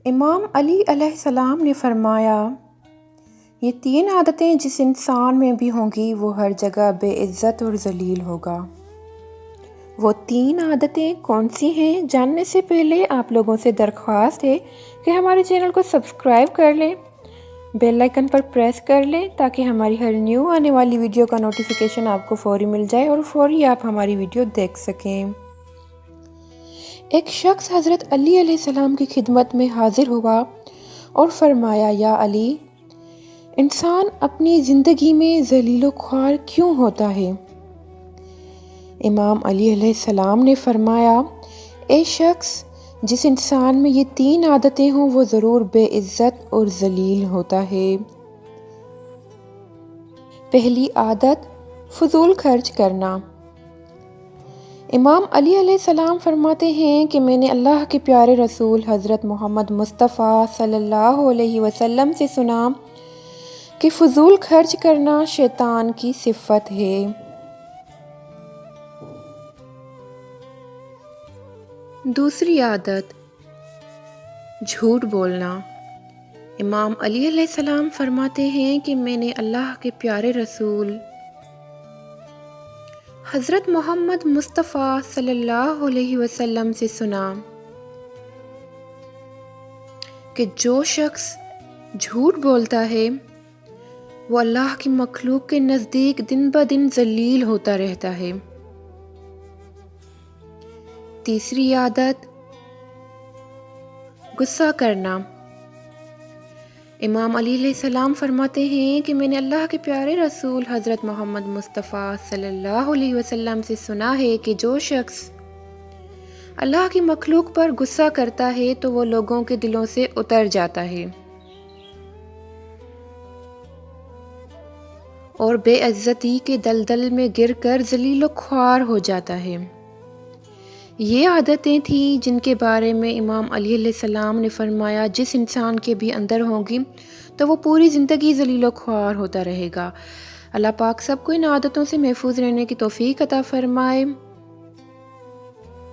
امام علی علیہ السلام نے فرمایا، یہ 3 عادتیں جس انسان میں بھی ہوں گی وہ ہر جگہ بے عزت اور ذلیل ہوگا۔ وہ 3 عادتیں کون سی ہیں؟ جاننے سے پہلے آپ لوگوں سے درخواست ہے کہ ہمارے چینل کو سبسکرائب کر لیں، بیل آئیکن پر پریس کر لیں تاکہ ہماری ہر نیو آنے والی ویڈیو کا نوٹیفیکیشن آپ کو فوری مل جائے اور فوری آپ ہماری ویڈیو دیکھ سکیں۔ ایک شخص حضرت علی علیہ السلام کی خدمت میں حاضر ہوا اور فرمایا، یا علی، انسان اپنی زندگی میں ذلیل و خوار کیوں ہوتا ہے؟ امام علی علیہ السلام نے فرمایا، اے شخص، جس انسان میں یہ 3 عادتیں ہوں وہ ضرور بے عزت اور ذلیل ہوتا ہے۔ پہلی عادت، فضول خرچ کرنا۔ امام علی علیہ السلام فرماتے ہیں کہ میں نے اللہ کے پیارے رسول حضرت محمد مصطفیٰ صلی اللہ علیہ وسلم سے سنا کہ فضول خرچ کرنا شیطان کی صفت ہے۔ دوسری عادت، جھوٹ بولنا۔ امام علی علیہ السلام فرماتے ہیں کہ میں نے اللہ کے پیارے رسول حضرت محمد مصطفیٰ صلی اللہ علیہ وسلم سے سنا کہ جو شخص جھوٹ بولتا ہے وہ اللہ کی مخلوق کے نزدیک دن بدن ذلیل ہوتا رہتا ہے۔ تیسری عادت، غصہ کرنا۔ امام علی علیہ السلام فرماتے ہیں کہ میں نے اللہ کے پیارے رسول حضرت محمد مصطفیٰ صلی اللہ علیہ وسلم سے سنا ہے کہ جو شخص اللہ کی مخلوق پر غصہ کرتا ہے تو وہ لوگوں کے دلوں سے اتر جاتا ہے اور بے عزتی کے دلدل میں گر کر ذلیل و خوار ہو جاتا ہے۔ یہ عادتیں تھیں جن کے بارے میں امام علی علیہ السلام نے فرمایا، جس انسان کے بھی اندر ہوں گی تو وہ پوری زندگی ذلیل و خوار ہوتا رہے گا۔ اللہ پاک سب کو ان عادتوں سے محفوظ رہنے کی توفیق عطا فرمائے۔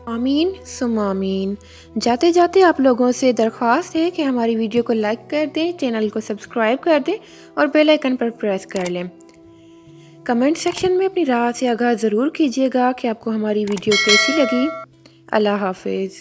آمین ثم آمین۔ جاتے جاتے آپ لوگوں سے درخواست ہے کہ ہماری ویڈیو کو لائک کر دیں، چینل کو سبسکرائب کر دیں اور بیل آئیکن پر پریس کر لیں۔ کمنٹ سیکشن میں اپنی رائے سے آگاہ ضرور کیجیے گا کہ آپ کو ہماری ویڈیو کیسی لگی۔ اللہ حافظ۔